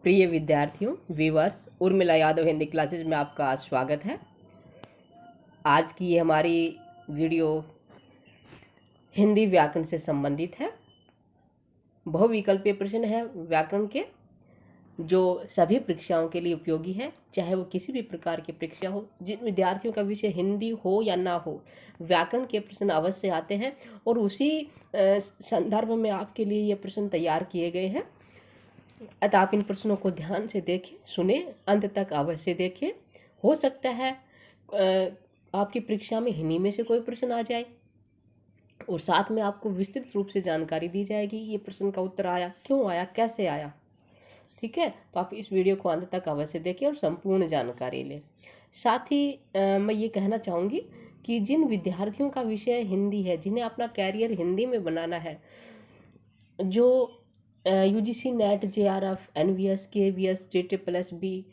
प्रिय विद्यार्थियों, viewers, Urmila Yadav Hindi classes में आपका स्वागत है। आज की ये हमारी वीडियो हिंदी व्याकरण से संबंधित है। बहुविकल्पीय प्रश्न है व्याकरण के, जो सभी परीक्षाओं के लिए उपयोगी है, चाहे वो किसी भी प्रकार की परीक्षा हो। जिन विद्यार्थियों का विषय हिंदी हो या ना हो, व्याकरण के प्रश्न अवश्य आते हैं और उसी संदर्भ में आपके लिए ये प्रश्न तैयार किए गए हैं। अतः आप इन प्रश्नों को ध्यान से देखें, सुने, अंत तक अवश्य देखें। हो सकता है आपकी परीक्षा में हिंदी में से कोई प्रश्न आ जाए और साथ में आपको विस्तृत रूप से जानकारी दी जाएगी, ये प्रश्न का उत्तर आया, क्यों आया, कैसे आया। ठीक है, तो आप इस वीडियो को अंत तक अवश्य देखें और संपूर्ण जानकारी लें। साथ ही मैं ये कहना चाहूँगी कि जिन विद्यार्थियों का विषय हिंदी है, जिन्हें अपना कैरियर हिंदी में बनाना है, जो UGC NET, JRF, NVS, KVS, JSSB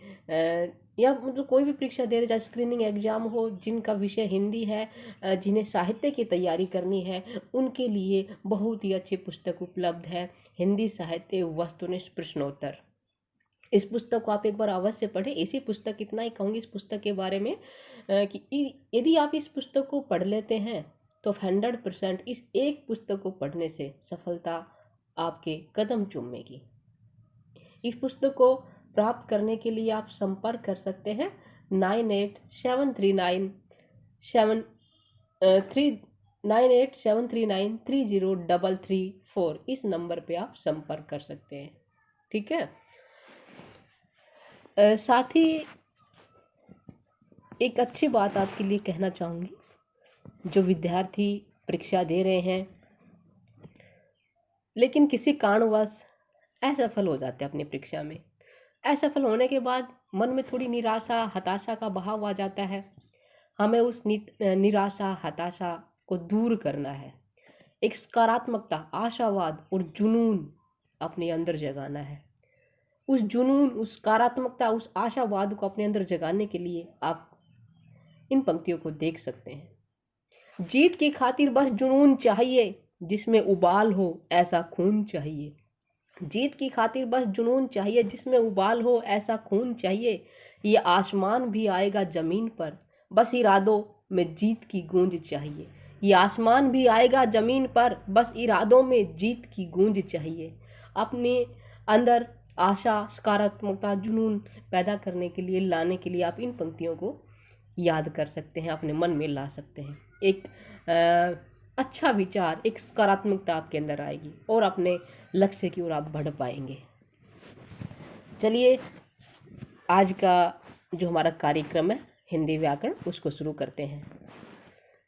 या मतलब कोई भी परीक्षा दे रहे, चाहे स्क्रीनिंग एग्जाम हो, जिनका विषय हिंदी है, जिन्हें साहित्य की तैयारी करनी है, उनके लिए बहुत ही अच्छी पुस्तक उपलब्ध है, हिंदी साहित्य वस्तुनिष्ठ प्रश्नोत्तर। इस पुस्तक को आप एक बार अवश्य पढ़ें। इसी पुस्तक, इतना ही कहूँगी इस पुस्तक के बारे में कि यदि आप इस पुस्तक को पढ़ लेते हैं तो 100% इस एक पुस्तक को पढ़ने से सफलता आपके कदम चूमेगी। इस पुस्तक को प्राप्त करने के लिए आप संपर्क कर सकते हैं 9873939334। इस नंबर पे आप संपर्क कर सकते हैं। ठीक है, साथ ही एक अच्छी बात आपके लिए कहना चाहूँगी, जो विद्यार्थी परीक्षा दे रहे हैं लेकिन किसी कारणवश असफल हो जाते हैं अपनी परीक्षा में। असफल होने के बाद मन में थोड़ी निराशा, हताशा का बहाव आ जाता है। हमें उस निराशा, हताशा को दूर करना है। एक सकारात्मकता, आशावाद और जुनून अपने अंदर जगाना है। उस जुनून, उस सकारात्मकता, उस आशावाद को अपने अंदर जगाने के लिए आप इन पंक्तियों को देख सकते हैं। जीत की खातिर बस जुनून चाहिए, जिसमें उबाल हो ऐसा खून चाहिए। जीत की खातिर बस जुनून चाहिए, जिसमें उबाल हो ऐसा खून चाहिए। ये आसमान भी आएगा जमीन पर, बस इरादों में जीत की गूंज चाहिए। ये आसमान भी आएगा जमीन पर, बस इरादों में जीत की गूंज चाहिए। अपने अंदर आशा, सकारात्मकता, जुनून पैदा करने के लिए, लाने के लिए आप इन पंक्तियों को याद कर सकते हैं, अपने मन में ला सकते हैं। एक अच्छा विचार, एक सकारात्मकता आपके अंदर आएगी और अपने लक्ष्य की ओर आप बढ़ पाएंगे। चलिए, आज का जो हमारा कार्यक्रम है हिंदी व्याकरण, उसको शुरू करते हैं।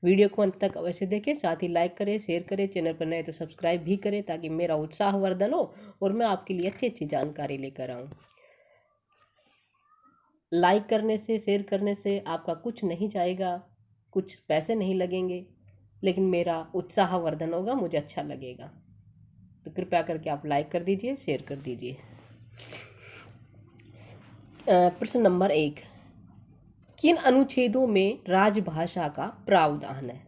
वीडियो को अंत तक अवश्य देखें, साथ ही लाइक करें, शेयर करें, चैनल पर नए तो सब्सक्राइब भी करें, ताकि मेरा उत्साहवर्धन हो और मैं आपके लिए अच्छी अच्छी जानकारी लेकर आऊँ। लाइक करने से, शेयर करने से आपका कुछ नहीं जाएगा, कुछ पैसे नहीं लगेंगे, लेकिन मेरा उत्साहवर्धन होगा, मुझे अच्छा लगेगा। तो कृपया करके आप लाइक कर दीजिए, शेयर कर दीजिए। प्रश्न नंबर 1, किन अनुच्छेदों में राजभाषा का प्रावधान है?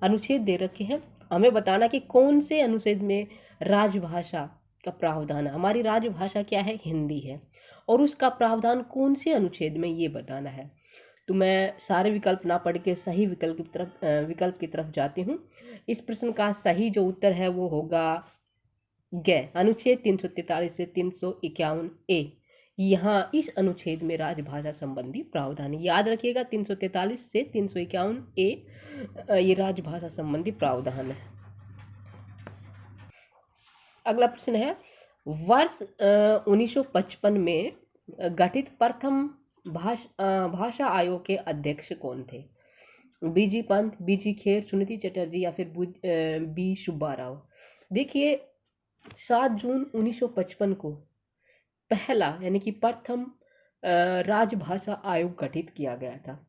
अनुच्छेद दे रखे हैं, हमें बताना कि कौन से अनुच्छेद में राजभाषा का प्रावधान है। हमारी राजभाषा क्या है? हिंदी है, और उसका प्रावधान कौन से अनुच्छेद में, ये बताना है। तो मैं सारे विकल्प ना पढ़ के सही विकल्प की तरफ जाती हूँ। इस प्रश्न का सही जो उत्तर है वो होगा ग, अनुच्छेद 343 से 351A। यहाँ इस अनुच्छेद में राजभाषा संबंधी प्रावधान, याद रखिएगा 343 से 351A ये राजभाषा संबंधी प्रावधान है। अगला प्रश्न है, वर्ष 1955 में गठित प्रथम भाषा आयोग के अध्यक्ष कौन थे? बीजी पंत, बीजी खेर, सुनीति चटर्जी या फिर बी सुब्बाराव। देखिए, 7 जून 1955 को पहला यानी कि प्रथम राजभाषा आयोग गठित किया गया था।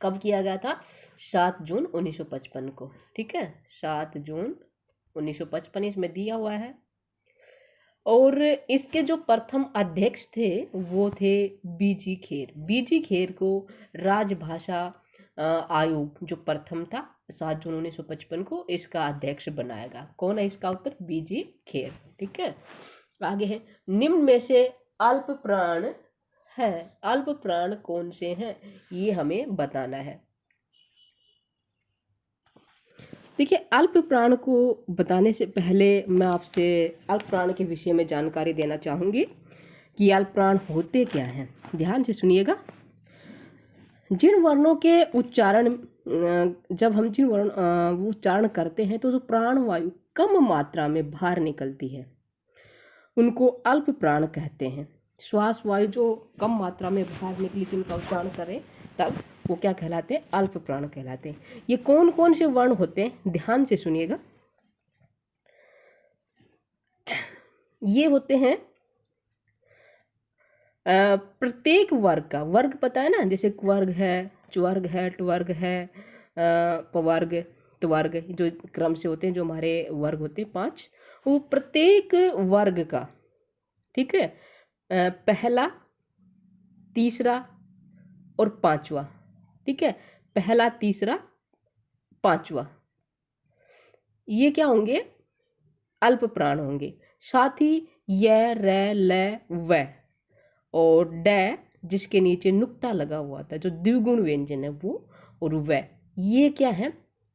कब किया गया था? 7 जून 1955 को। ठीक है, 7 जून 1955 इसमें दिया हुआ है। और इसके जो प्रथम अध्यक्ष थे वो थे बीजी खेर। बीजी खेर को राजभाषा आयोग जो प्रथम था 7 जून 1955 को, इसका अध्यक्ष बनाया गया। कौन है इसका उत्तर? बीजी खेर। ठीक है, आगे है, निम्न में से अल्प प्राण है। अल्प प्राण कौन से हैं ये हमें बताना है। देखिए, अल्प प्राण को बताने से पहले मैं आपसे अल्प प्राण के विषय में जानकारी देना चाहूँगी कि अल्प प्राण होते क्या हैं। ध्यान से सुनिएगा। जिन वर्णों के उच्चारण जब हम जिन वर्ण उच्चारण करते हैं तो जो प्राण वायु कम मात्रा में बाहर निकलती है उनको अल्प प्राण कहते हैं। श्वास वायु जो कम मात्रा में बाहर निकली थी उनका उच्चारण करें तब वो क्या कहलाते हैं? अल्प प्राण कहलाते हैं। ये कौन कौन से वर्ण होते हैं? ध्यान से सुनिएगा। ये होते हैं प्रत्येक वर्ग का, वर्ग पता है ना, जैसे क्वर्ग है, च्वर्ग है, ट्वर्ग है, पवर्ग, त्वर्ग, जो क्रम से होते हैं, जो हमारे वर्ग होते हैं 5, वो प्रत्येक वर्ग का, ठीक है, पहला, तीसरा और पांचवा, ठीक है, पहला, तीसरा, पांचवा, ये क्या होंगे? अल्प प्राण होंगे। साथ ही य, र, ल, व और ड जिसके नीचे नुक्ता लगा हुआ था, जो द्विगुण व्यंजन है वो, और व, ये क्या है?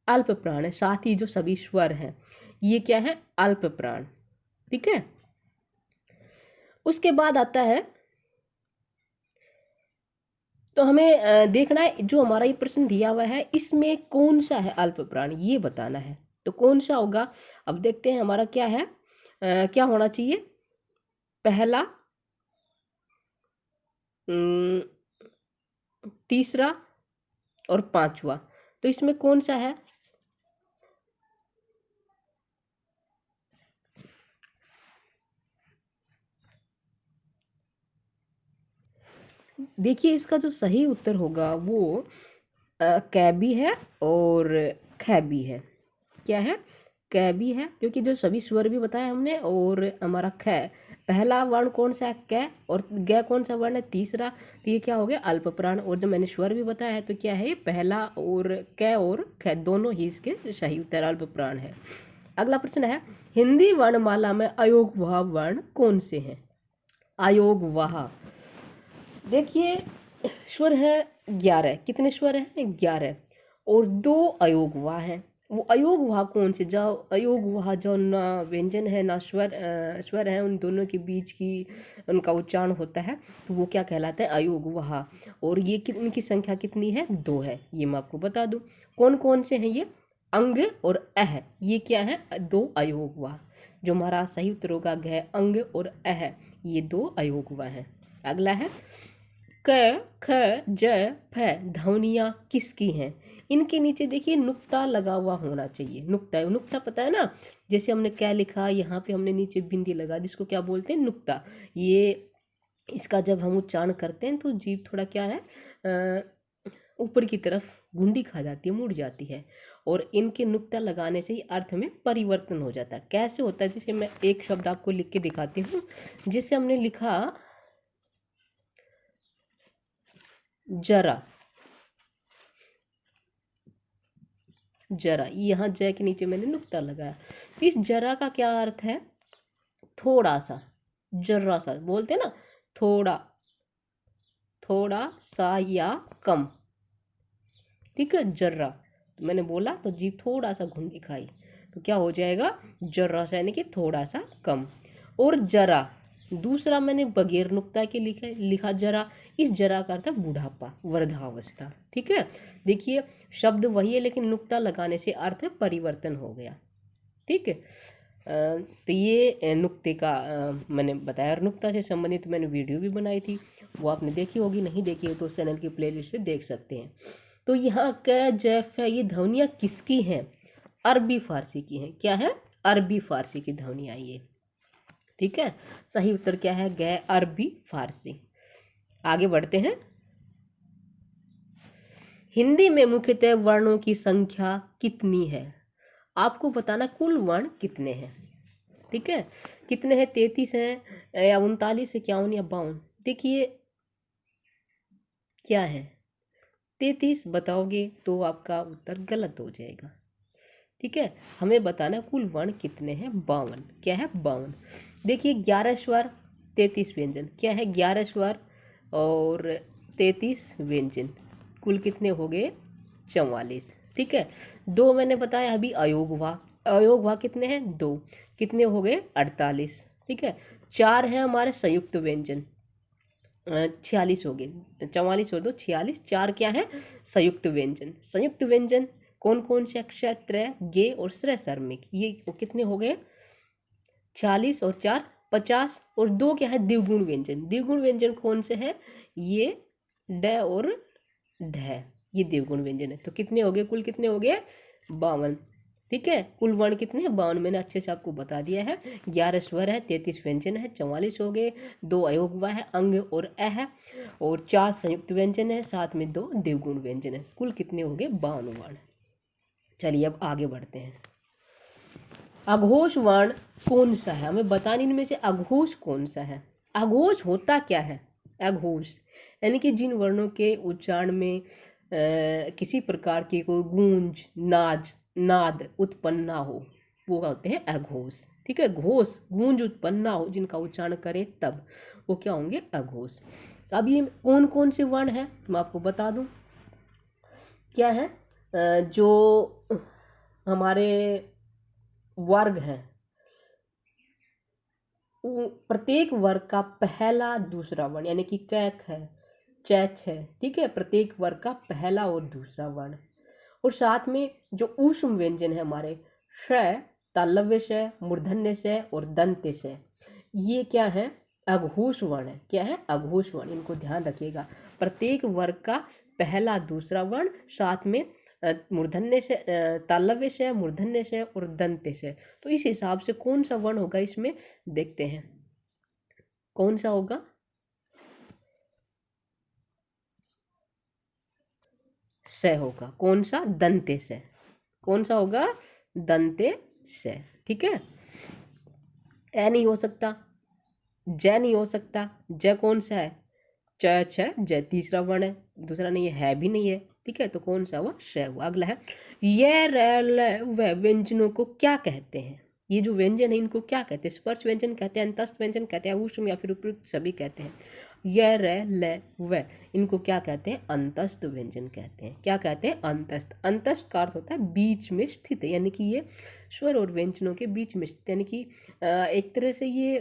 अल्प प्राण है। साथ ही जो सभी स्वर हैं ये क्या है? अल्प प्राण, ठीक है। उसके बाद आता है, तो हमें देखना है जो हमारा ये प्रश्न दिया हुआ है इसमें कौन सा है अल्प प्राण, ये बताना है। तो कौन सा होगा? अब देखते हैं हमारा क्या है, क्या होना चाहिए? पहला, तीसरा और पांचवा। तो इसमें कौन सा है? देखिए, इसका जो सही उत्तर होगा वो कै भी है और ख भी है। क्या है? कै भी है, क्योंकि जो सभी स्वर भी बताया हमने, और हमारा ख, पहला वर्ण कौन सा है? कै, और ग कौन सा वर्ण है? तीसरा। तो ये क्या हो गया? अल्प प्राण। और जब मैंने स्वर भी बताया है तो क्या है? पहला और कै और ख दोनों ही इसके सही उत्तर अल्प प्राण है। अगला प्रश्न है, हिंदी वर्णमाला में अयोगवाह वर्ण कौन से हैं? अयोगवाह, देखिए, स्वर है 11। कितने स्वर हैं? 11, और 2 अयोगवाह हैं। वो अयोगवाह कौन से? जो अयोगवाह जो ना व्यंजन है ना स्वर है, उन दोनों के बीच की उनका उच्चारण होता है, तो वो क्या कहलाता है? अयोगवाह। और ये इनकी संख्या कितनी है? 2 है। ये मैं आपको बता दूं कौन कौन से हैं ये। अंग और अह, ये क्या है? 2 अयोगवाह। जो हमारा सही उत्तर होगा घ, अंग और अह, ये 2 अयोगवाह हैं। अगला है, क, ख, ज, फ ध्वनियाँ किसकी हैं? इनके नीचे देखिए नुक्ता लगा हुआ होना चाहिए। नुक्ता, नुक्ता पता है ना, जैसे हमने क्या लिखा, यहाँ पे हमने नीचे बिंदी लगा, जिसको क्या बोलते हैं? नुक्ता। ये इसका जब हम उच्चारण करते हैं तो जीभ थोड़ा क्या है, ऊपर की तरफ घुंडी खा जाती है, मुड़ जाती है, और इनके नुक्ता लगाने से ही अर्थ में परिवर्तन हो जाता है। कैसे होता है? जैसे मैं एक शब्द आपको लिख के दिखाती हूँ। जैसे हमने लिखा जरा, जरा, यहाँ जय के नीचे मैंने नुक्ता लगाया। इस जरा का क्या अर्थ है? थोड़ा सा, जर्रा सा बोलते हैं ना, थोड़ा, थोड़ा सा या कम, ठीक है, जर्रा। तो मैंने बोला तो जीभ थोड़ा सा घुंडी खाई, तो क्या हो जाएगा? जर्रा सा, यानी कि थोड़ा सा कम। और जरा, दूसरा मैंने बगैर नुक्ता के लिखा जरा। इस जरा का अर्थ है बुढ़ापा, वृद्धावस्था, ठीक है। देखिए, शब्द वही है लेकिन नुक्ता लगाने से अर्थ परिवर्तन हो गया, ठीक है। तो ये नुक्ते का मैंने बताया, और नुक्ता से संबंधित मैंने वीडियो भी बनाई थी, वो आपने देखी होगी, नहीं देखी है तो उस चैनल की प्लेलिस्ट से देख सकते हैं। तो यहाँ क, ज, फ ये ध्वनियाँ किसकी हैं? अरबी फारसी की हैं। क्या है? अरबी फारसी की ध्वनियाँ ये, ठीक है। सही उत्तर क्या है? ग, अरबी फारसी। आगे बढ़ते हैं। हिंदी में मुख्यतः वर्णों की संख्या कितनी है? आपको बताना कुल वर्ण कितने हैं, ठीक है। कितने हैं? 33 हैं या 39, 51 या 52? देखिए क्या है, 33 बताओगे तो आपका उत्तर गलत हो जाएगा, ठीक है। हमें बताना कुल वर्ण कितने हैं? 52। क्या है? 52। देखिए, 11 स्वर 33 व्यंजन। क्या है? 11 स्वर और 33 व्यंजन, कुल कितने हो गए? 44। ठीक है। 2 मैंने बताया अभी अयोगवा, अयोगवा कितने हैं? 2, कितने हो गए? 48। ठीक है। 4 है हमारे संयुक्त व्यंजन, 46 हो गए, 44 और 2 46। 4 क्या है? संयुक्त व्यंजन। संयुक्त व्यंजन कौन कौन से? अक्षय, त्रय, गे और श्रय सर्मिक। ये कितने हो गए? 46 और 4 50। और 2 क्या है? द्विगुण व्यंजन। द्विगुण व्यंजन कौन से है? ये ड और ढ, ये द्विगुण व्यंजन है। तो कितने हो गए? कुल कितने हो गए? 52। ठीक है। कुल वर्ण कितने हैं? 52। मैंने अच्छे से आपको बता दिया है। 11 स्वर है, 33 व्यंजन है, 44 हो गए, 2 अयोगवा है, अंग और अ है, और 4 संयुक्त व्यंजन है, साथ में 2 द्विगुण व्यंजन है। कुल कितने हो गए? 52 वर्ण। चलिए अब आगे बढ़ते हैं। अघोष वर्ण कौन सा है? हमें बताने इनमें से अघोष कौन सा है। अघोष होता क्या है? अघोष यानी कि जिन वर्णों के उच्चारण में किसी प्रकार की कोई गूंज, नाद उत्पन्न ना हो, वो क्या होते हैं? अघोष। ठीक है। घोष, गूंज उत्पन्न ना हो, जिनका उच्चारण करें तब, वो क्या होंगे? अघोष। अब ये कौन कौन से वर्ण है मैं आपको बता दूं। क्या है? जो हमारे वर्ग हैं, प्रत्येक वर्ग का पहला दूसरा वर्ण, यानी कि कैक है, चैच है। ठीक है। प्रत्येक वर्ग का पहला और दूसरा वर्ण, और साथ में जो ऊष्म व्यंजन है हमारे, श, तालव्य श, मूर्धन्य श और दंत्य श, ये क्या है? अघोष वर्ण है। क्या है? अघोष वर्ण। इनको ध्यान रखिएगा। प्रत्येक वर्ग का पहला दूसरा वर्ण, साथ में मूर्धन्य से, तालव्य से, मूर्धन्य से और दंत्य से। तो इस हिसाब से कौन सा वर्ण होगा इसमें, देखते हैं कौन सा होगा। से होगा। कौन सा? दंत्य से। कौन सा होगा? दंत्य से। ठीक है। ए नहीं हो सकता, जय नहीं हो सकता। जय कौन सा है? च, छ, जय तीसरा वर्ण है, दूसरा नहीं है भी नहीं है। ठीक है। तो कौन सा हुआ? श हुआ। अगला है ये, र, ल, व व्यंजनों को क्या कहते हैं? ये जो व्यंजन है इनको क्या कहते हैं? स्पर्श व्यंजन कहते हैं, अंतस्थ व्यंजन कहते हैं, ऊष्म या फिर उपयुक्त सभी कहते हैं। य, र, ल, व, इनको क्या कहते हैं? अंतस्थ व्यंजन कहते हैं। क्या कहते हैं? अंतस्थ। अंतस्थ का अर्थ होता है बीच में स्थित, यानी कि ये स्वर और व्यंजनों के बीच में स्थित, यानी कि एक तरह से ये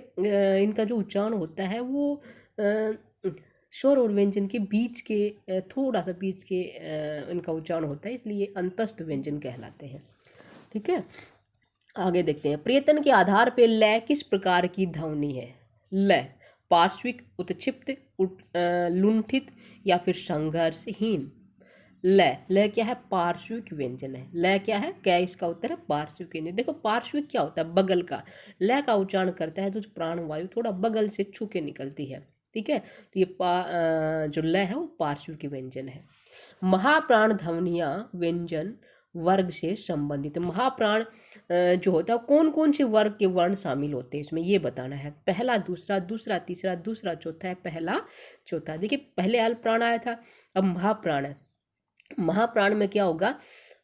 इनका जो उच्चारण होता है वो स्वर और व्यंजन के बीच के, थोड़ा सा बीच के इनका उच्चारण होता है, इसलिए अंतस्थ व्यंजन कहलाते हैं। ठीक है। आगे देखते हैं। प्रयत्न के आधार पर लय किस प्रकार की ध्वनि है? लय पार्श्विक, उत्क्षिप्त, लुंठित या फिर संघर्षहीन। लय, लय क्या है? पार्श्विक व्यंजन है। लय क्या है? क्या इसका उत्तर है? पार्श्विक व्यंजन। देखो पार्श्विक क्या होता है? बगल का। लय का उच्चारण करता है तो प्राण वायु थोड़ा बगल से छू के निकलती है। ठीक है। तो ये जो लय है वो पार्श्विक व्यंजन है। महाप्राण ध्वनियां व्यंजन वर्ग से संबंधित। महाप्राण जो होता है कौन कौन से वर्ग के वर्ण शामिल होते हैं इसमें, ये बताना है। पहला, दूसरा, दूसरा तीसरा, दूसरा चौथा है, पहला चौथा। देखिए पहले अल्प प्राण आया था, अब महाप्राण है। महाप्राण में क्या होगा?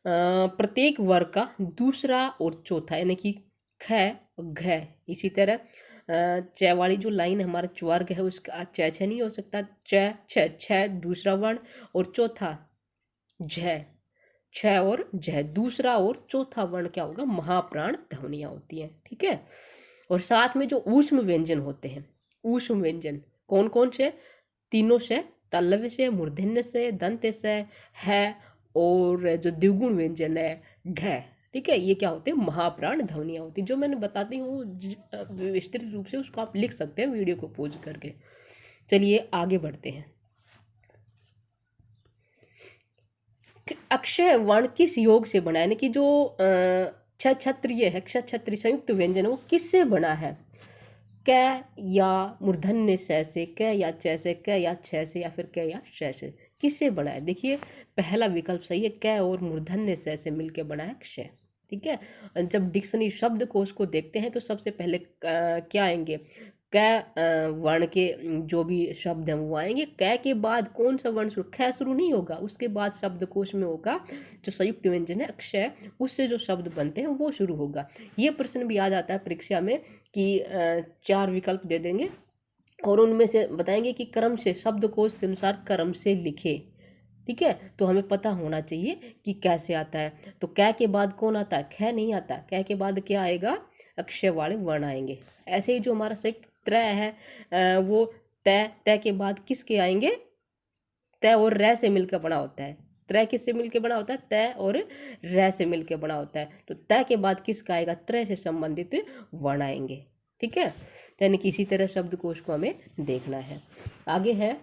प्रत्येक वर्ग का दूसरा और चौथा, यानी कि ख, घ। इसी तरह च वाली जो लाइन हमारा च्वर्ग है उसका च छ नहीं हो सकता। च, छ, छ दूसरा वर्ण, और चौथा झ, छ और झ, दूसरा और चौथा वर्ण क्या होगा? महाप्राण ध्वनियां होती हैं। ठीक है। और साथ में जो ऊष्म व्यंजन होते हैं, ऊष्म व्यंजन कौन कौन से? तीनों से, तालव्य से, मूर्धन्य से, दंत्य से, है, और जो द्विगुण व्यंजन है ढ। ठीक है। ये क्या होते हैं? महाप्राण ध्वनियां होती हैं। जो मैंने बताती हूँ विस्तृत रूप से उसको आप लिख सकते हैं वीडियो को पॉज करके। चलिए आगे बढ़ते हैं। अक्षय वर्ण किस योग से बना है? यानी कि जो क्षत्रिय है, क्षत्रिय संयुक्त व्यंजन है, वो किससे बना है? क या मूर्धन्य से, क या च से, क या छ से, या फिर क या श से, किससे बना है? देखिए पहला विकल्प सही है, क और मूर्धन्य से मिलकर बना है क्ष। ठीक है। जब डिक्शनरी शब्दकोश को देखते हैं तो सबसे पहले क्या आएंगे? क वर्ण के जो भी शब्द हैं वो आएंगे। क के बाद कौन सा वर्ण शुरू? ख शुरू नहीं होगा, उसके बाद शब्दकोश में होगा जो संयुक्त व्यंजन है अक्षय, उससे जो शब्द बनते हैं वो शुरू होगा। ये प्रश्न भी आ जाता है परीक्षा में कि 4 विकल्प दे देंगे और उनमें से बताएंगे कि क्रम से, शब्दकोश के अनुसार क्रम से लिखे। ठीक है, तो हमें पता होना चाहिए कि कैसे आता है। तो कै के बाद कौन आता है? ख नहीं आता। कै के बाद क्या आएगा? अक्षय वाले वर्ण आएंगे। ऐसे ही जो हमारा संयुक्त त्रय है वो तय, तय के बाद किसके आएंगे? तय और रै से मिलकर बना होता है। त्रय किससे मिलकर बना होता है? तय और रै से मिलकर बना होता है। तो तय के बाद किसका आएगा? त्रय से संबंधित वर्ण आएंगे। ठीक है, यानी कि इसी तरह शब्दकोश को हमें देखना है। आगे है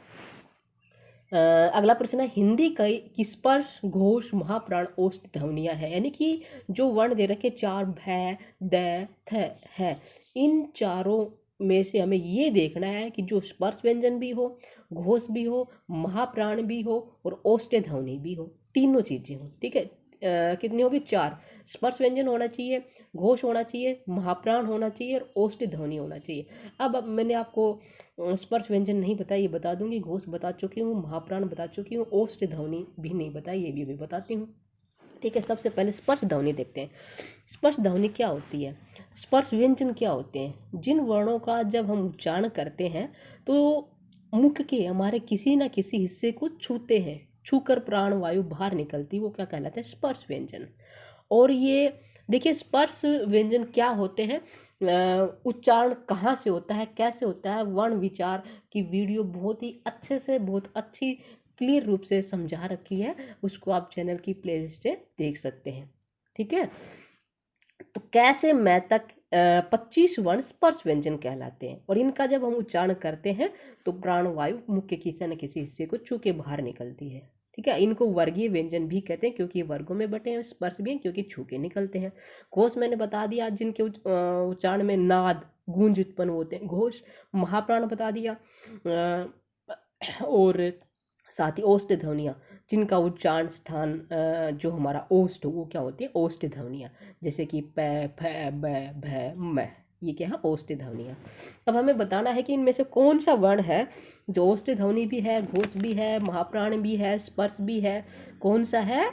अगला प्रश्न है, हिंदी की स्पर्श, घोष, महाप्राण, ओष्ठ ध्वनियाँ है। यानी कि जो वर्ण दे रखे 4 भै, द, थ है, इन चारों में से हमें ये देखना है कि जो स्पर्श व्यंजन भी हो, घोष भी हो, महाप्राण भी हो और ओष्ठ ध्वनि भी हो, तीनों चीजें हो। ठीक है, कितनी होगी? 4। स्पर्श व्यंजन होना चाहिए, घोष होना चाहिए, महाप्राण होना चाहिए और ओष्ठ ध्वनि होना चाहिए। अब मैंने आपको स्पर्श व्यंजन नहीं बताया, ये बता दूंगी। घोष बता चुकी हूँ, महाप्राण बता चुकी हूँ, ओष्ठ ध्वनि भी नहीं बताई, ये भी अभी बताती हूँ। ठीक है, सबसे पहले स्पर्श ध्वनि देखते हैं। स्पर्श ध्वनि क्या होती है? स्पर्श व्यंजन क्या होते हैं? जिन वर्णों का जब हम उच्चारण करते हैं तो मुख के हमारे किसी न किसी हिस्से को छूते हैं, छूकर प्राण वायु बाहर निकलती, वो क्या कहलाता है? स्पर्श व्यंजन। और ये देखिए, स्पर्श व्यंजन क्या होते हैं, उच्चारण कहाँ से होता है, कैसे होता है, वर्ण विचार की वीडियो बहुत ही अच्छे से, बहुत अच्छी क्लियर रूप से समझा रखी है, उसको आप चैनल की प्लेलिस्ट से देख सकते हैं। ठीक है, तो कैसे मैं तक 25 वर्ण स्पर्श व्यंजन कहलाते हैं और इनका जब हम उच्चारण करते हैं तो प्राण वायु मुख के किसी न किसी हिस्से को छू के बाहर निकलती है। ठीक है, इनको वर्गीय व्यंजन भी कहते हैं क्योंकि ये वर्गों में बटे हैं, स्पर्श भी हैं क्योंकि छू के निकलते हैं। घोष मैंने बता दिया, जिनके उच्चारण में नाद, गूंज उत्पन्न होते हैं, घोष। महाप्राण बता दिया, और साथ ही ओष्ठ ध्वनियाँ, जिनका उच्चारण स्थान जो हमारा ओष्ठ, वो क्या होती है? ओष्ठ ध्वनियाँ, जैसे कि प, फ, ब, भ, म, ये क्या है? ओष्ठ ध्वनियाँ। अब हमें बताना है कि इनमें से कौन सा वर्ण है जो ओष्ठ ध्वनि भी है, घोष भी है, महाप्राण भी है, स्पर्श भी है। कौन सा है?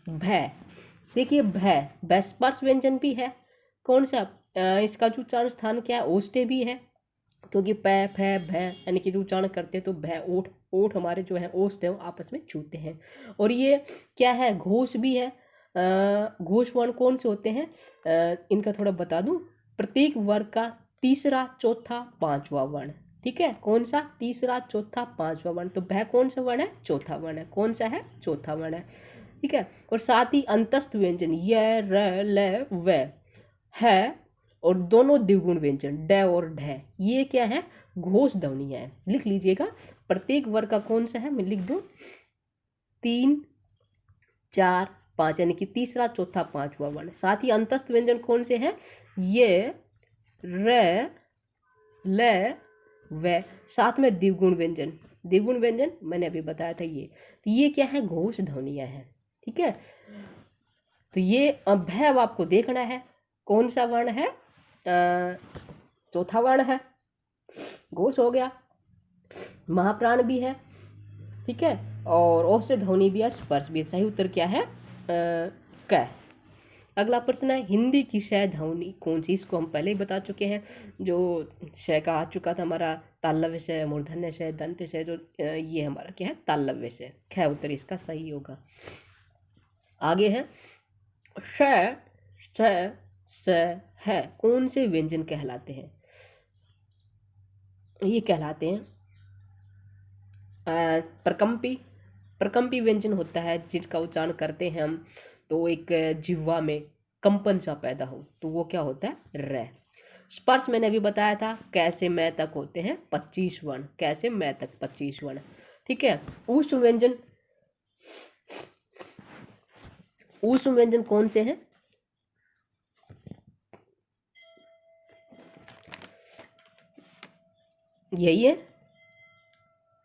भय। देखिए, भय स्पर्श व्यंजन भी है। कौन सा? इसका जो उच्चारण स्थान क्या है? ओष्ठ भी है क्योंकि प, फ, भ, यानी कि जो उच्चारण करते हैं तो भ, ओठ, ओठ हमारे जो है ओष्ठ है वो आपस में छूते हैं। और ये क्या है? घोष भी है। घोष वर्ण कौन से होते हैं? इनका थोड़ा बता दूं। प्रत्येक वर्ग का तीसरा, चौथा, पांचवा वर्ण। ठीक है, कौन सा? तीसरा, चौथा, पांचवा वर्ण। तो भय कौन सा वर्ण है? चौथा वर्ण है। कौन सा है? चौथा वर्ण है। ठीक है, और साथ ही अंतस्थ व्यंजन य, र, ल, व है, और दोनों द्विगुण व्यंजन ड और ढ, ये क्या है? घोष ध्वनियाँ है। लिख लीजिएगा, प्रत्येक वर्ग का कौन सा है, मैं लिख दूं, 3, 4, 5, यानी कि तीसरा, चौथा, पांचवा वर्ण। साथ ही अंतस्थ व्यंजन कौन से हैं? ये, र, ल, व। साथ में द्विगुण व्यंजन, द्विगुण व्यंजन मैंने अभी बताया था ये। तो ये क्या है? घोष ध्वनियाँ है। ठीक है, तो ये भय अब आपको देखना है कौन सा वर्ण है। चौथा वर्ण है, घोष हो गया, महाप्राण भी है। ठीक है, और ओष्ठ ध्वनि भी है, स्पर्श भी है। सही उत्तर क्या है? क। अगला प्रश्न है, हिंदी की शय ध्वनि कौन सी? इसको हम पहले ही बता चुके हैं। जो शय का आ चुका था हमारा, तालव्य शय, मूर्धन्य शय, दंत शय, जो ये हमारा क्या है? तालव्य शय। ख उत्तर इसका सही होगा। आगे है श, स, है, कौन से व्यंजन कहलाते हैं? ये कहलाते हैं प्रकंपी। प्रकंपी व्यंजन होता है जिसका उच्चारण करते हैं हम तो एक जिह्वा में कंपन सा पैदा हो, तो वो क्या होता है? र। स्पर्श मैंने अभी बताया था, कैसे मैं तक होते हैं 25 वर्ण, कैसे मैं तक 25 वर्ण। ठीक है, ऊष्म व्यंजन, ऊष्म व्यंजन कौन से हैं? यही है।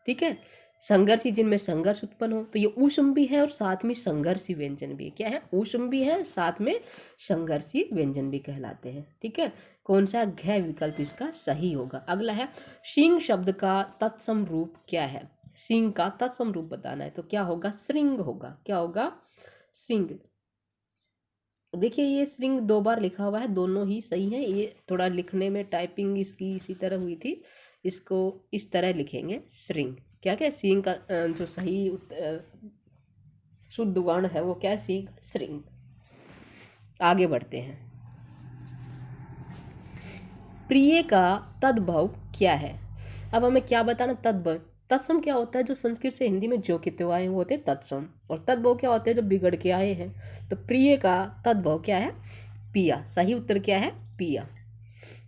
ठीक है, संघर्षी, जिनमें संघर्ष उत्पन्न हो, तो ये ऊष्म भी है और साथ में संघर्षी व्यंजन भी है। क्या है? ऊष्म भी है, साथ में संघर्षी व्यंजन भी कहलाते हैं। ठीक है, कौन सा? घ विकल्प इसका सही होगा। अगला है, सिंह शब्द का तत्सम रूप क्या है? सिंह का तत्सम रूप बताना है तो क्या होगा? श्रृंग होगा। क्या होगा? श्रृंग। देखिए ये श्रृंग 2 बार लिखा हुआ है, दोनों ही सही हैं। ये थोड़ा लिखने में टाइपिंग इसकी इसी तरह हुई थी, इसको इस तरह लिखेंगे श्रृंग। क्या क्या सींग का जो सही शुद्ध वर्ण है वो क्या है, सींग, श्रृंग। आगे बढ़ते हैं। प्रिय का तद्भव क्या है? अब हमें क्या बताना, तद्भव। तत्सम क्या होता है, जो संस्कृत से हिंदी में जो के त्यों आए वो होते हैं तत्सम, और तद्भव क्या होते हैं, जो बिगड़ के आए हैं। तो प्रिय का तद्भव क्या है, पिया। सही उत्तर क्या है, पिया।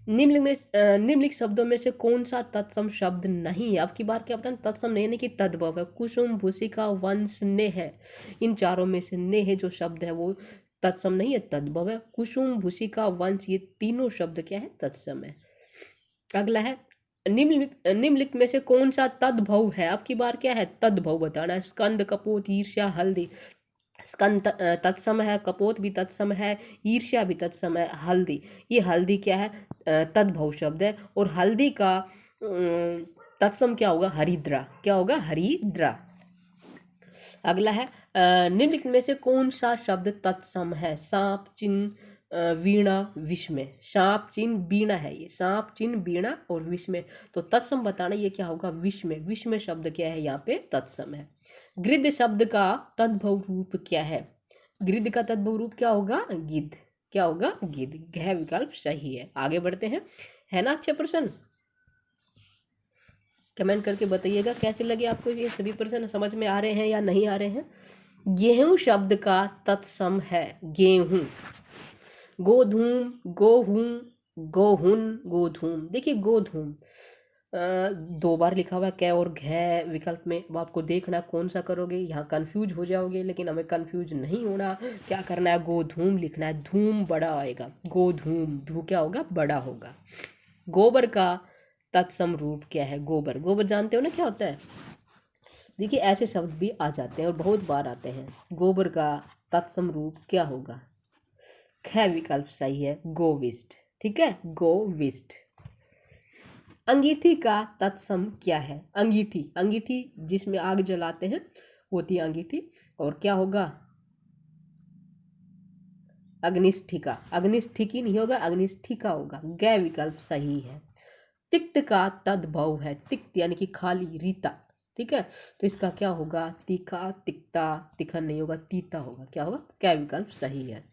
निम्नलिखित शब्दों में से कौन सा तत्सम शब्द नहीं है? अब की बार क्या बताएं, तत्सम नहीं है कि तद्भव है। कुसुम, भूसिका, वंश, नेह, इन चारों में से नेह जो शब्द है वो तत्सम नहीं है, तद्भव है। कुसुम, भूसिका, वंश ये तीनों शब्द क्या है, तत्सम है। अगला है निम्नलिखित में से कौन सा तद्भव है? अब की बार क्या है, तद्भव बताना है। स्कंद, कपोत, ईर्ष्या, हल्दी। स्कंद तत्सम है, कपोत भी तत्सम है, ईर्ष्या भी तत्सम है। हल्दी, ये हल्दी क्या है, तद्भव शब्द है। और हल्दी का तत्सम क्या होगा, हरिद्रा। क्या होगा, हरिद्रा। अगला है निम्नलिखित में से कौन सा शब्द तत्सम है? सांप, चिन्ह, वीणा, विस्मय। सांप, चिन्ह, वीणा है ये, सांप, चिन्ह, वीणा और विस्मय। तो तत्सम बताना ये क्या होगा, विस्मय। विस्मय शब्द क्या है, यहाँ पे तत्सम है। गृध्र शब्द का तद्भव रूप क्या है? गृध्र का तद्भव रूप क्या होगा, गिद्ध। क्या होगा, गिद्ध। घ विकल्प सही है। आगे बढ़ते हैं, है ना अच्छे प्रश्न? कमेंट करके बताइएगा कैसे लगे आपको ये सभी प्रश्न, समझ में आ रहे हैं या नहीं आ रहे हैं। गेहूं शब्द का तत्सम है, गेहूं। गोधूम, गोहूं, गोहुन, गोधूम। देखिए गोधूम 2 बार लिखा हुआ है कै और घै विकल्प में। अब आपको देखना कौन सा करोगे, यहाँ कंफ्यूज हो जाओगे, लेकिन हमें कंफ्यूज नहीं होना। क्या करना है, गोधूम लिखना है, धूम बड़ा आएगा, गोधूम, धू क्या होगा, बड़ा होगा। गोबर का तत्सम रूप क्या है? गोबर, गोबर जानते हो ना क्या होता है। देखिए ऐसे शब्द भी आ जाते हैं और बहुत बार आते हैं। गोबर का तत्सम रूप क्या होगा, ख विकल्प सही है, गोविष्ट। ठीक है, गोविष्ट। अंगीठी का तत्सम क्या है? अंगीठी, अंगीठी जिसमें आग जलाते हैं होती है अंगीठी। और क्या होगा, अग्निष्ठिका। अग्निष्ठिकी नहीं होगा, अग्निष्ठिका होगा। गै विकल्प सही है। तिक्त का तद्भव है, तिक्त यानी कि खाली, रीता। ठीक है, तो इसका क्या होगा, तीखा, तिक्ता, तिखन नहीं होगा, तीता होगा। क्या होगा, क्या विकल्प सही है।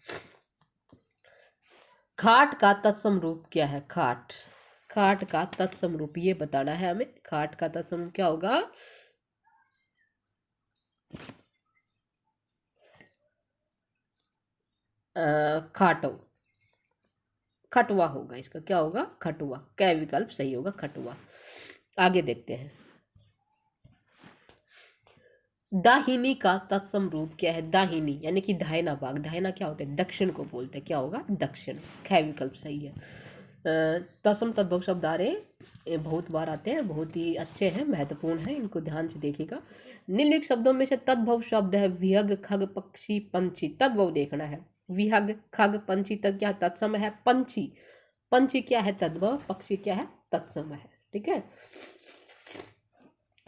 खाट का तत्सम रूप क्या है? खाट, खाट का तत्सम रूप ये बताना है हमें। खाट का तत्सम क्या होगा, खाटो, खटुआ होगा इसका। क्या होगा, खटुआ। क्या विकल्प सही होगा, खटुआ। आगे देखते हैं, दाहिनी का तत्सम रूप क्या है? दाहिनी यानी कि दाहिना भाग। दाहिना क्या होता है, दक्षिण को बोलते हैं। क्या होगा, दक्षिण। ख विकल्प सही है। तत्सम तद्भव शब्द आ रहे बहुत बार आते हैं, बहुत ही अच्छे हैं, महत्वपूर्ण है, इनको ध्यान से देखिएगा। निम्नलिखित शब्दों में से तद्भव शब्द है, विहग, खग, पक्षी, पंछी। तद्भव देखना है, विहग, खग, पंछी तक क्या तत्सम है, पंछी। पंछी क्या है, तद्भव। पक्षी क्या है, तत्सम है। ठीक है।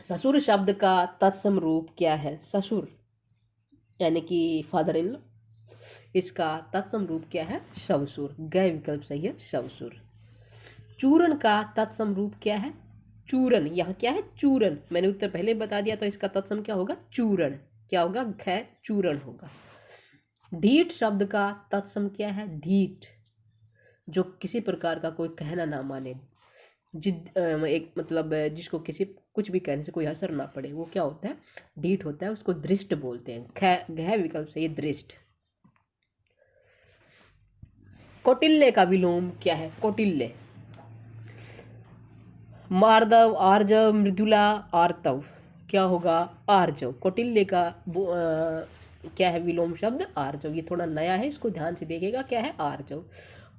ससुर शब्द का तत्सम रूप क्या है? ससुर यानी कि फादर इन लॉ, इसका तत्सम रूप क्या है, शवसुर। गै विकल्प सही है, शवसुर। चूरण का तत्सम रूप क्या है? चूरन, यहाँ क्या है, चूरन। मैंने उत्तर पहले बता दिया, तो इसका तत्सम क्या होगा, चूरण। क्या होगा, घ, चूरण होगा। ढीठ शब्द का तत्सम क्या है? ढीठ, जो किसी प्रकार का कोई कहना ना माने, जिद एक मतलब जिसको किसी कुछ भी कहने से कोई असर ना पड़े, वो क्या होता है, ढीठ होता है। उसको दृष्ट बोलते हैं। घ विकल्प से ये दृष्ट। कौटिल्य का विलोम क्या है? कौटिल्य, मार्दव, आर्जव, मृदुला, आर्तव। क्या होगा, आर्जव। कौटिल्य का क्या है विलोम शब्द, आर्जव। ये थोड़ा नया है, इसको ध्यान से देखिएगा। क्या है, आर्जव।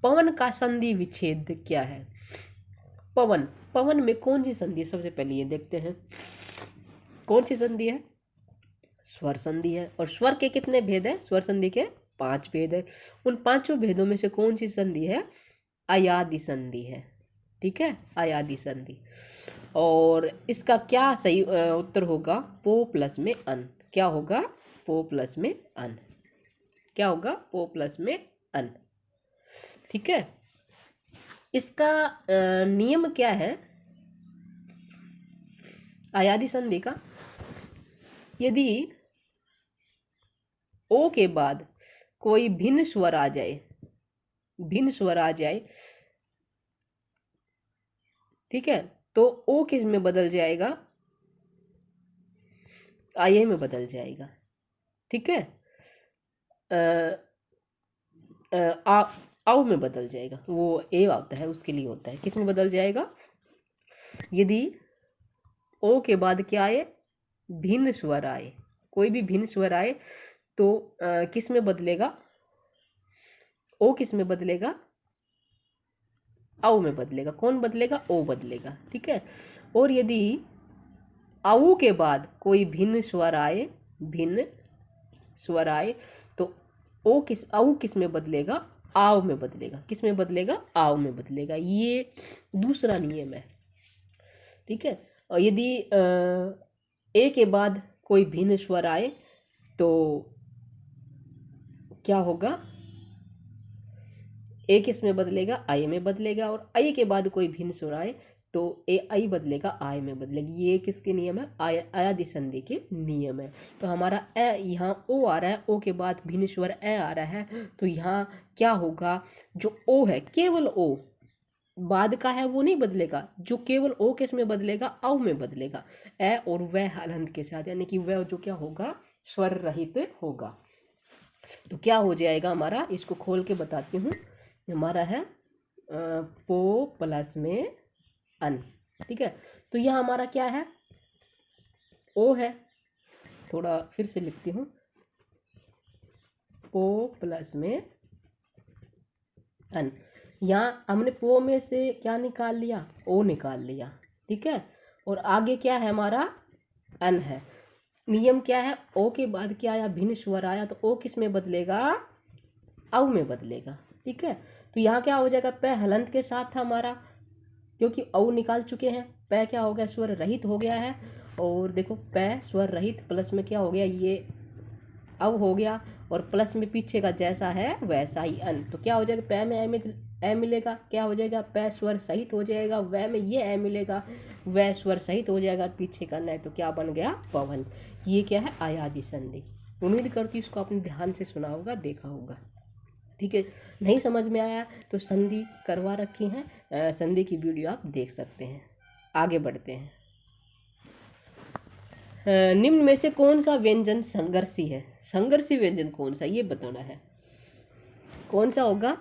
पवन का संधि विच्छेद क्या है? पवन, पवन में कौन सी संधि है, सबसे पहले ये देखते हैं कौन सी संधि है, स्वर संधि है। और स्वर के कितने भेद है, स्वर संधि के 5 भेद है। उन 5 भेदों में से कौन सी संधि है, अयादि संधि है। ठीक है, अयादि संधि। और इसका क्या सही उत्तर होगा, पो प्लस में अन। क्या होगा, पो प्लस में अन। क्या होगा, पो प्लस में अन। ठीक है, इसका नियम क्या है आयादी संधि का? यदि ओ के बाद कोई भिन्न स्वर आ जाए, भिन्न स्वर आ जाए, ठीक है, तो ओ किस में बदल जाएगा? आए में बदल जाएगा। ठीक है, आओ में बदल जाएगा। वो ए आता है उसके लिए होता है, किस में बदल जाएगा? यदि ओ के बाद क्या आए? भिन्न स्वर आए, कोई भी भिन्न स्वर आए तो किस में बदलेगा? ओ किस में बदलेगा? आओ में बदलेगा। कौन बदलेगा? ओ बदलेगा। ठीक है, और यदि आओ के बाद कोई भिन्न स्वर आए, भिन्न स्वर आए तो ओ किस, आओ किस में बदलेगा? आओ में बदलेगा। किस में बदलेगा? आओ में बदलेगा। ये दूसरा नियम है। ठीक है, और यदि ए के बाद कोई भिन्न स्वर आए तो क्या होगा? ए किस में बदलेगा? आई में बदलेगा। और आई के बाद कोई भिन्न स्वर आए तो ए आई बदलेगा, आय में बदलेगी। ये किसके नियम है? आयादी संधि के नियम है। तो हमारा ए, यहाँ ओ आ रहा है, ओ के बाद भिन्न स्वर ए आ रहा है, तो यहाँ क्या होगा? जो ओ है, केवल ओ बाद का है वो नहीं बदलेगा, जो केवल ओ किस में बदलेगा? औ में बदलेगा। ए और वह हलंत के साथ, यानी कि वह जो क्या होगा? स्वर रहित होगा। तो क्या हो जाएगा हमारा? इसको खोल के बताती हूँ। हमारा है पो प्लस में अन। ठीक है, तो यह हमारा क्या है? ओ है। थोड़ा फिर से लिखती हूँ, पो प्लस में अन। यहाँ हमने पो में से क्या निकाल लिया? ओ निकाल लिया। ठीक है, और आगे क्या है हमारा? अन है। नियम क्या है? ओ के बाद क्या आया? भिन्न स्वर आया तो ओ किस में बदलेगा? औ में बदलेगा। ठीक है, तो यहाँ क्या हो जाएगा? पै हलंत के साथ था हमारा, क्योंकि औ निकाल चुके हैं। पै क्या हो गया? स्वर रहित हो गया है। और देखो, पै स्वर रहित प्लस में क्या हो गया? ये औ हो गया, और प्लस में पीछे का जैसा है वैसा ही अन। तो क्या हो जाएगा? पै में ए मिलेगा। क्या हो जाएगा? पै स्वर सहित हो जाएगा। वह में ये ए मिलेगा, वह स्वर सहित हो जाएगा, पीछे का न, तो क्या बन गया? पवन। ये क्या है? आयादी संधि। उम्मीद करती हूँ इसको आपने ध्यान से सुना होगा, देखा होगा। ठीक है, नहीं समझ में आया तो संधि करवा रखी हैं, संधि की वीडियो आप देख सकते हैं। आगे बढ़ते हैं। निम्न में से कौन सा व्यंजन संघर्षी है? संघर्षी व्यंजन कौन सा, ये बताना है। कौन सा होगा?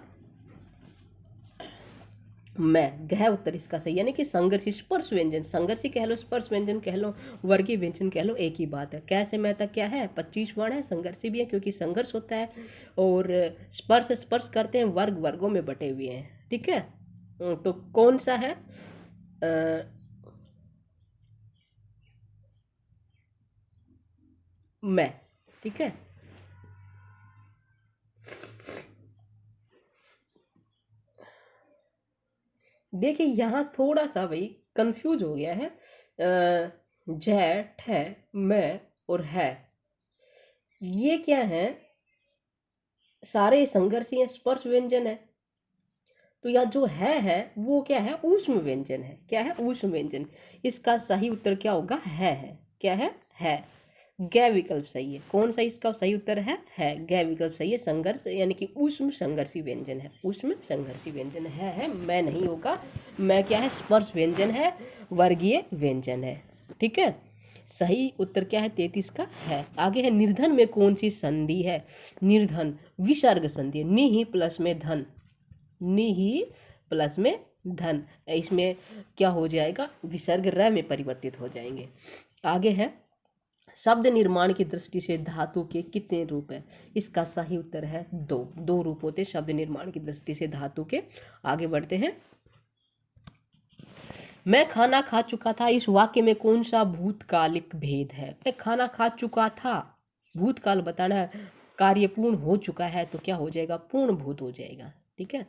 मैं, गह उत्तर इसका सही, यानी कि संघर्षी। स्पर्श व्यंजन, संघर्षी कह लो, स्पर्श व्यंजन कह लो, वर्गीय व्यंजन कह लो, एक ही बात है। कैसे मैं तक क्या है? 25 वर्ण है। संघर्षी भी है क्योंकि संघर्ष होता है, और स्पर्श स्पर्श करते हैं, वर्ग वर्गों में बटे हुए हैं। ठीक है, तो कौन सा है? मैं। ठीक है, देखिए यहाँ थोड़ा सा भाई कंफ्यूज हो गया है। जैठ है, मैं और है, ये क्या है? सारे संघर्षी हैं, स्पर्श व्यंजन है। तो यहाँ जो है वो क्या है? ऊष्म व्यंजन है। क्या है? ऊष्म व्यंजन। इसका सही उत्तर क्या होगा? है। क्या है? गै विकल्प सही है। कौन सा इसका सही उत्तर है? गै विकल्प सही है। संघर्ष यानी कि ऊष्म संघर्षी व्यंजन है। ऊष्म संघर्षी व्यंजन है। मैं नहीं होगा। मैं क्या है? स्पर्श व्यंजन है, वर्गीय व्यंजन है। ठीक है, सही उत्तर क्या है? 33 का है। आगे है, निर्धन में कौन सी संधि है? निर्धन विसर्ग संधि है। नि ही प्लस में धन, नि ही प्लस में धन, इसमें क्या हो जाएगा? विसर्ग र में परिवर्तित हो जाएंगे। आगे है, शब्द निर्माण की दृष्टि से धातु के कितने रूप है? इसका सही उत्तर है 2 रूप होते शब्द निर्माण की दृष्टि से धातु के। आगे बढ़ते हैं। मैं खाना खा चुका था, इस वाक्य में कौन सा भूतकालिक भेद है? मैं खाना खा चुका था, भूतकाल बताना है, कार्य पूर्ण हो चुका है, तो क्या हो जाएगा? पूर्ण भूत हो जाएगा। ठीक है,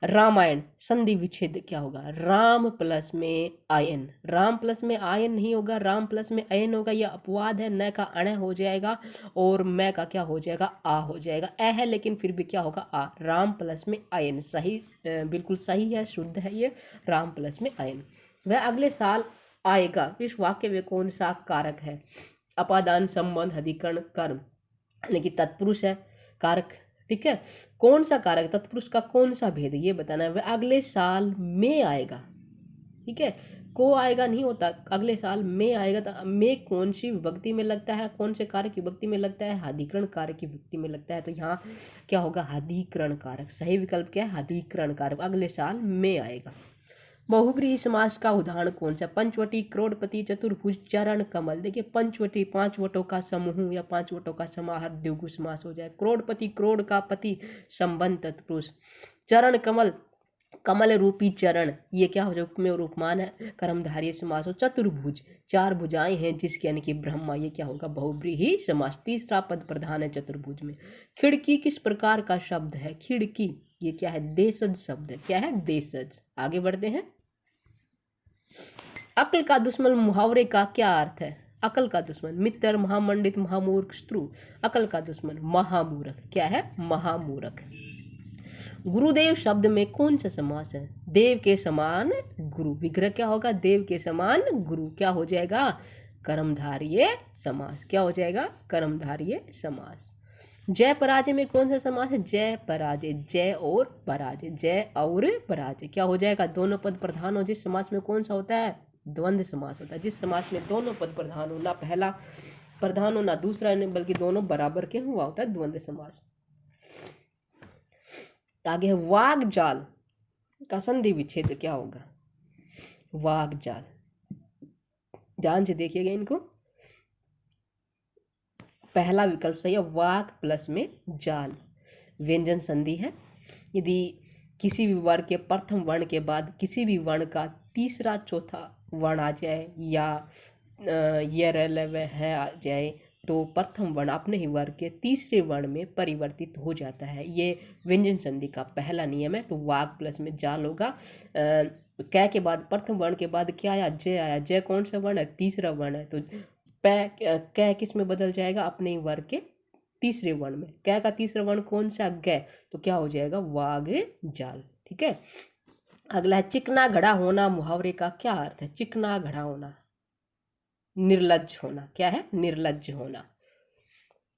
रामायण संधि विच्छेद क्या होगा? राम प्लस में आयन, राम प्लस में आयन नहीं होगा, राम प्लस में अयन होगा। यह अपवाद है, न का अण हो जाएगा और मैं का क्या हो जाएगा? आ हो जाएगा। ए है लेकिन फिर भी क्या होगा? आ। राम प्लस में आयन सही, बिल्कुल सही है, शुद्ध है ये, राम प्लस में आयन। वह अगले साल आएगा, इस वाक्य में कौन सा कारक है? अपादान, संबंध, अधिकरण, कर्म, यानी कि तत्पुरुष है कारक। ठीक है, कौन सा कारक, तत्पुरुष का कौन सा भेद ये बताना है। वह अगले साल में आएगा। ठीक है, को आएगा नहीं होता, अगले साल में आएगा। तो में कौन सी विभक्ति में लगता है, कौन से कारक की विभक्ति में लगता है? अधिकरण कारक की विभक्ति में लगता है। तो यहाँ क्या होगा? अधिकरण कारक। सही विकल्प क्या है? अधिकरण कारक, अगले साल में आएगा। बहुव्रीहि समास का उदाहरण कौन सा? पंचवटी, करोड़पति, चतुर्भुज, चरण, कमल। देखिए पंचवटी 5 वटों का समूह या 5 वटों का समाहार द्विगु समास हो जाए। करोड़पति, करोड़ का पति, संबंध तत्पुरुष। चरण कमल, कमल रूपी चरण, ये क्या हो जाए? उपमेय और उपमान है, कर्मधारय समास हो। चतुर्भुज, 4 भुजाएं हैं जिसके, यानी कि ब्रह्मा, ये क्या होगा? बहुव्रीहि समास। तीसरा पद प्रधान है चतुर्भुज में। खिड़की किस प्रकार का शब्द है? खिड़की ये क्या है? देशज शब्द है। क्या है? देशज। आगे बढ़ते हैं। अक्ल का दुश्मन मुहावरे का क्या अर्थ है? अकल का दुश्मन मित्र, महामंडित, महामूर्ख, शत्रु। अकल का दुश्मन महामूर्ख। क्या है? महामूर्ख। गुरुदेव शब्द में कौन सा समास है? देव के समान गुरु। विग्रह क्या होगा? देव के समान गुरु। क्या हो जाएगा? कर्मधारय समास। क्या हो जाएगा? कर्मधारय समास। जय पराजय में कौन सा समास है? जय पराजय, जय और पराजय, जय और पराजय। क्या हो जाएगा? दोनों पद प्रधान हो जिस समास में कौन सा होता है? द्वंद्व समास होता है। जिस समास में दोनों पद प्रधान हो, ना पहला प्रधान हो ना दूसरा, नहीं बल्कि दोनों बराबर के हुआ होता है द्वंद्व समास। आगे है वाग जाल का संधि विच्छेद क्या होगा? वाग जाल, ध्यान से देखिएगा इनको। पहला विकल्प सही है, वाक प्लस में जाल। व्यंजन संधि है। यदि किसी भी वर्ण के प्रथम वर्ण के बाद किसी भी वर्ण का तीसरा चौथा वर्ण आ जाए या ये है आ जाए तो प्रथम वर्ण अपने ही वर्ग के तीसरे वर्ण में परिवर्तित हो जाता है। ये व्यंजन संधि का पहला नियम है। तो वाक प्लस में जाल होगा। कै के बाद प्रथम वर्ण के बाद क्या आया? जय आया। जय कौन सा वर्ण है? तीसरा वर्ण है। तो कै किस में बदल जाएगा? अपने ही वर्ग के तीसरे वर्ण में। कै का तीसरा वर्ण कौन सा? गै। तो क्या हो जाएगा? वाग जाल। ठीक है, अगला है चिकना घड़ा होना मुहावरे का क्या अर्थ है? चिकना घड़ा होना, निर्लज्ज होना। क्या है? निर्लज्ज होना।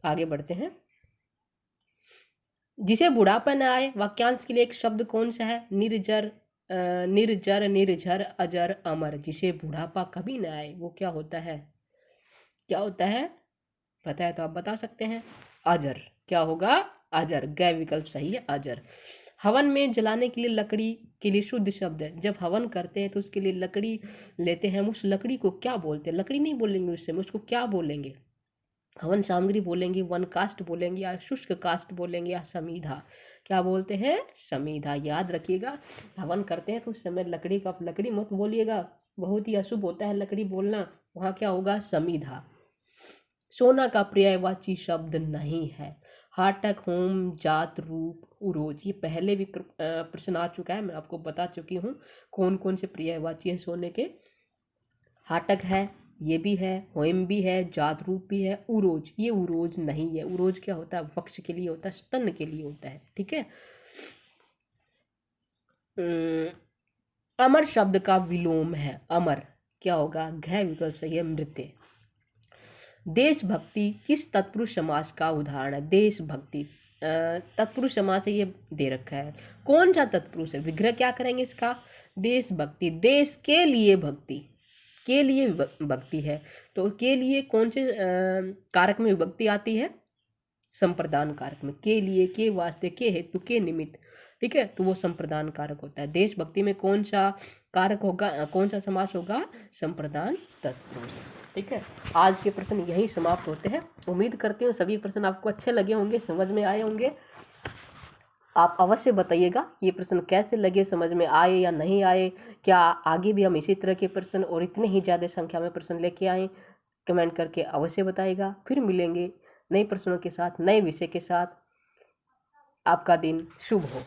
आगे बढ़ते हैं। जिसे बुढ़ापा न आए वाक्यांश के लिए एक शब्द कौन सा है? निर्जर, निर्जर, निर्झर, अजर, अमर। जिसे बुढ़ापा कभी न आए वो क्या होता है? क्या होता है? पता है तो आप बता सकते हैं। अजर। क्या होगा? अजर। गै विकल्प सही है, अजर। हवन में जलाने के लिए लकड़ी के लिए शुद्ध शब्द है। जब हवन करते हैं तो उसके लिए लकड़ी लेते हैं, हम उस लकड़ी को क्या बोलते हैं? लकड़ी नहीं बोलेंगे उससे, हम उसको क्या बोलेंगे? हवन सामग्री बोलेंगे, वन कास्ट बोलेंगे, या शुष्क कास्ट बोलेंगे, या समीधा। क्या बोलते हैं? समीधा। याद रखिएगा, हवन करते हैं तो उस समय लकड़ी का लकड़ी मत बोलिएगा, बहुत ही अशुभ होता है लकड़ी बोलना। वहाँ क्या होगा? समीधा। सोना का पर्यायवाची शब्द नहीं है। हाटक, होम, जात, रूप, उरोज। ये पहले भी प्रश्न आ चुका है, मैं आपको बता चुकी हूँ कौन कौन से पर्यायवाची हैं सोने के। हाटक है, ये भी है, होम भी है, जात रूप भी है, उरोज। ये उरोज नहीं है। उरोज क्या होता है? वक्ष के लिए होता है, स्तन के लिए होता है। ठीक है। अमर शब्द का विलोम है। अमर क्या होगा? घ विकल्प सही है, मृत्य। देशभक्ति किस तत्पुरुष समास का उदाहरण है? देशभक्ति तत्पुरुष समास है, ये दे रखा है। कौन सा तत्पुरुष है? विग्रह क्या करेंगे इसका? देशभक्ति, देश के लिए भक्ति, के लिए भक्ति है। तो के लिए कौन से कारक में विभक्ति आती है? संप्रदान कारक में। के लिए, के वास्ते, के हेतु, के निमित्त। ठीक है, तो वो संप्रदान कारक होता है। देशभक्ति में कौन सा कारक होगा? कौन सा समास होगा? संप्रदान तत्पुरुष। ठीक है, आज के प्रश्न यहीं समाप्त होते हैं। उम्मीद करती हूँ सभी प्रश्न आपको अच्छे लगे होंगे, समझ में आए होंगे। आप अवश्य बताइएगा ये प्रश्न कैसे लगे, समझ में आए या नहीं आए। क्या आगे भी हम इसी तरह के प्रश्न और इतने ही ज़्यादा संख्या में प्रश्न लेके आएँ? कमेंट करके अवश्य बताइएगा। फिर मिलेंगे नए प्रश्नों के साथ, नए विषय के साथ। आपका दिन शुभ हो।